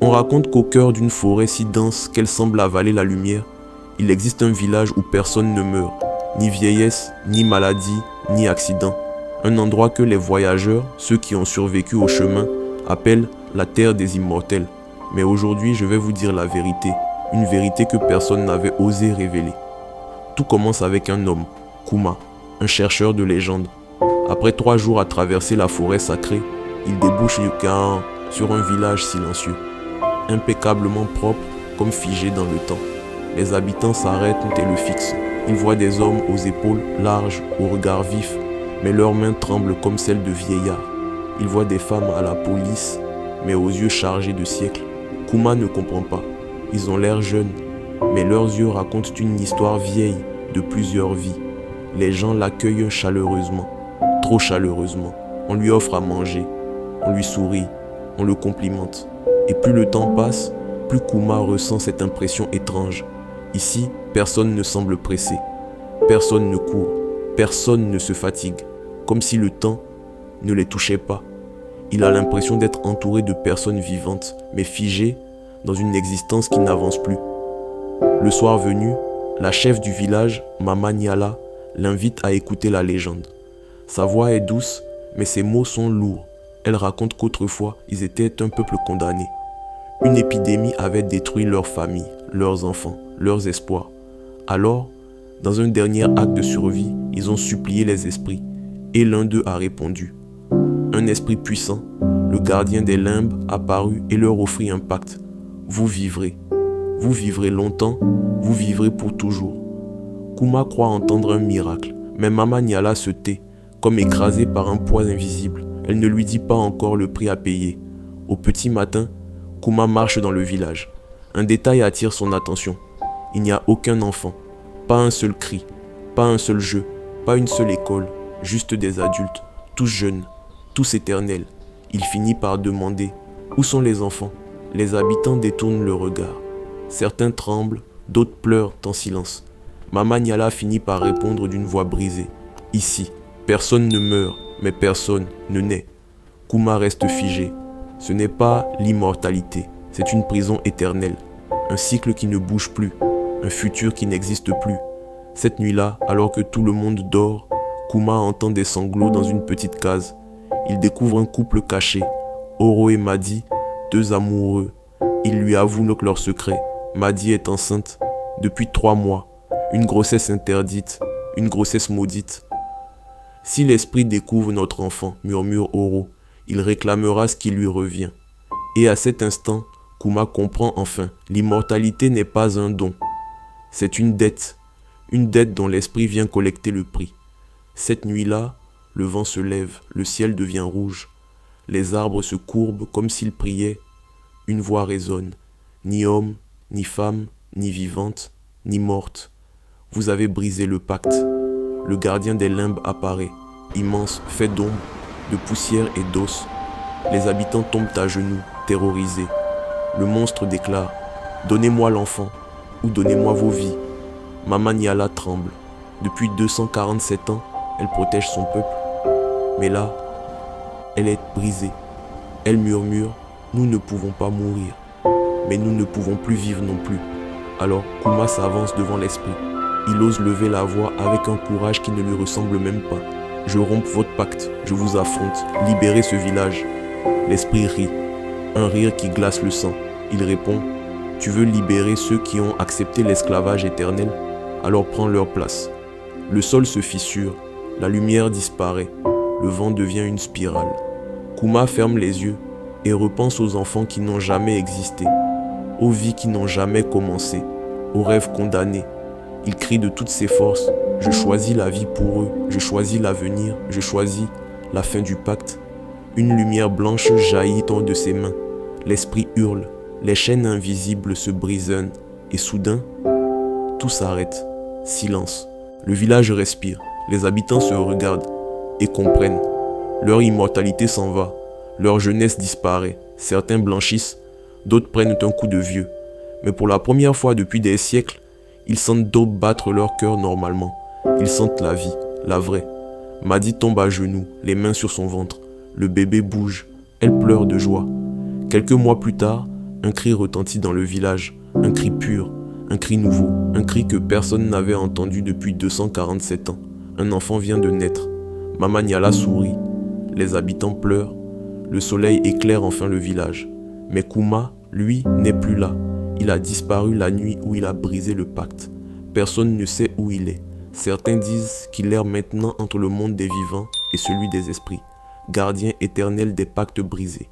On raconte qu'au cœur d'une forêt si dense qu'elle semble avaler la lumière, il existe un village où personne ne meurt, ni vieillesse, ni maladie, ni accident. Un endroit que les voyageurs, ceux qui ont survécu au chemin, appellent la terre des immortels. Mais aujourd'hui, je vais vous dire la vérité, une vérité que personne n'avait osé révéler. Tout commence avec un homme, Kuma, un chercheur de légende. Après 3 jours à traverser la forêt sacrée, il débouche sur un village silencieux, impeccablement propre comme figé dans le temps. Les habitants s'arrêtent et le fixent. Ils voient des hommes aux épaules larges, au regard vif, mais leurs mains tremblent comme celles de vieillards. Ils voient des femmes à la peau lisse, mais aux yeux chargés de siècles. Kuma ne comprend pas. Ils ont l'air jeunes, mais leurs yeux racontent une histoire vieille de plusieurs vies. Les gens l'accueillent chaleureusement, trop chaleureusement. On lui offre à manger, on lui sourit, on le complimente. Et plus le temps passe, plus Kuma ressent cette impression étrange. Ici, personne ne semble pressé, personne ne court, personne ne se fatigue, comme si le temps ne les touchait pas. Il a l'impression d'être entouré de personnes vivantes, mais figé dans une existence qui n'avance plus. Le soir venu, la chef du village, Mama Nyala, l'invite à écouter la légende. Sa voix est douce, mais ses mots sont lourds. Elle raconte qu'autrefois, ils étaient un peuple condamné. Une épidémie avait détruit leur famille, leurs enfants, leurs espoirs. Alors, dans un dernier acte de survie, ils ont supplié les esprits, et l'un d'eux a répondu. Un esprit puissant, le gardien des limbes, apparut et leur offrit un pacte. Vous vivrez longtemps, vous vivrez pour toujours. Kuma croit entendre un miracle, mais Mama Nyala se tait, comme écrasée par un poids invisible. Elle ne lui dit pas encore le prix à payer. Au petit matin, Kuma marche dans le village. Un détail attire son attention. Il n'y a aucun enfant, pas un seul cri, pas un seul jeu, pas une seule école, juste des adultes, tous jeunes, tous éternels. Il finit par demander « Où sont les enfants ?» Les habitants détournent le regard. Certains tremblent, d'autres pleurent en silence. Mama Nyala finit par répondre d'une voix brisée. « Ici, personne ne meurt, mais personne ne naît. » Kuma reste figé. Ce n'est pas l'immortalité, c'est une prison éternelle. Un cycle qui ne bouge plus, un futur qui n'existe plus. Cette nuit-là, alors que tout le monde dort, Kuma entend des sanglots dans une petite case. Il découvre un couple caché, Oro et Madi, 2 amoureux. Il lui avoue leur secret. Madi est enceinte depuis 3 mois. Une grossesse interdite, une grossesse maudite. Si l'esprit découvre notre enfant, murmure Oro, il réclamera ce qui lui revient. Et à cet instant, Kuma comprend enfin, l'immortalité n'est pas un don. C'est une dette dont l'esprit vient collecter le prix. Cette nuit-là, le vent se lève, le ciel devient rouge. Les arbres se courbent comme s'ils priaient. Une voix résonne. Ni homme, ni femme, ni vivante, ni morte. Vous avez brisé le pacte. Le gardien des limbes apparaît, immense, fait d'ombre, de poussière et d'os. Les habitants tombent à genoux, terrorisés. Le monstre déclare « Donnez-moi l'enfant, ou donnez-moi vos vies ». Mama Nyala tremble. Depuis 247 ans, elle protège son peuple. Mais là, elle est brisée. Elle murmure « Nous ne pouvons pas mourir, mais nous ne pouvons plus vivre non plus ». Alors Kuma s'avance devant l'esprit. Il ose lever la voix avec un courage qui ne lui ressemble même pas. « Je romps votre pacte, je vous affronte, libérez ce village ». L'esprit rit, un rire qui glace le sang. Il répond « Tu veux libérer ceux qui ont accepté l'esclavage éternel? Alors prends leur place ». Le sol se fissure, la lumière disparaît, le vent devient une spirale. Kuma ferme les yeux et repense aux enfants qui n'ont jamais existé, aux vies qui n'ont jamais commencé, aux rêves condamnés. Il crie de toutes ses forces « Je choisis la vie pour eux, je choisis l'avenir, je choisis la fin du pacte ». Une lumière blanche jaillit hors de ses mains. L'esprit hurle, les chaînes invisibles se brisent et soudain, tout s'arrête. Silence. Le village respire. Les habitants se regardent et comprennent. Leur immortalité s'en va. Leur jeunesse disparaît. Certains blanchissent, d'autres prennent un coup de vieux. Mais pour la première fois depuis des siècles, ils sentent d'autres battre leur cœur normalement. Ils sentent la vie, la vraie. Madi tombe à genoux, les mains sur son ventre. Le bébé bouge. Elle pleure de joie. Quelques mois plus tard, Un cri retentit dans le village, un cri pur, un cri nouveau, un cri que personne n'avait entendu depuis 247 ans. Un enfant vient de naître. Mama Nyala sourit, les habitants pleurent, le soleil éclaire enfin le village. Mais Kuma, lui, n'est plus là. Il a disparu la nuit où il a brisé le pacte. Personne ne sait où il est. Certains disent qu'il erre maintenant entre le monde des vivants et celui des esprits, gardien éternel des pactes brisés.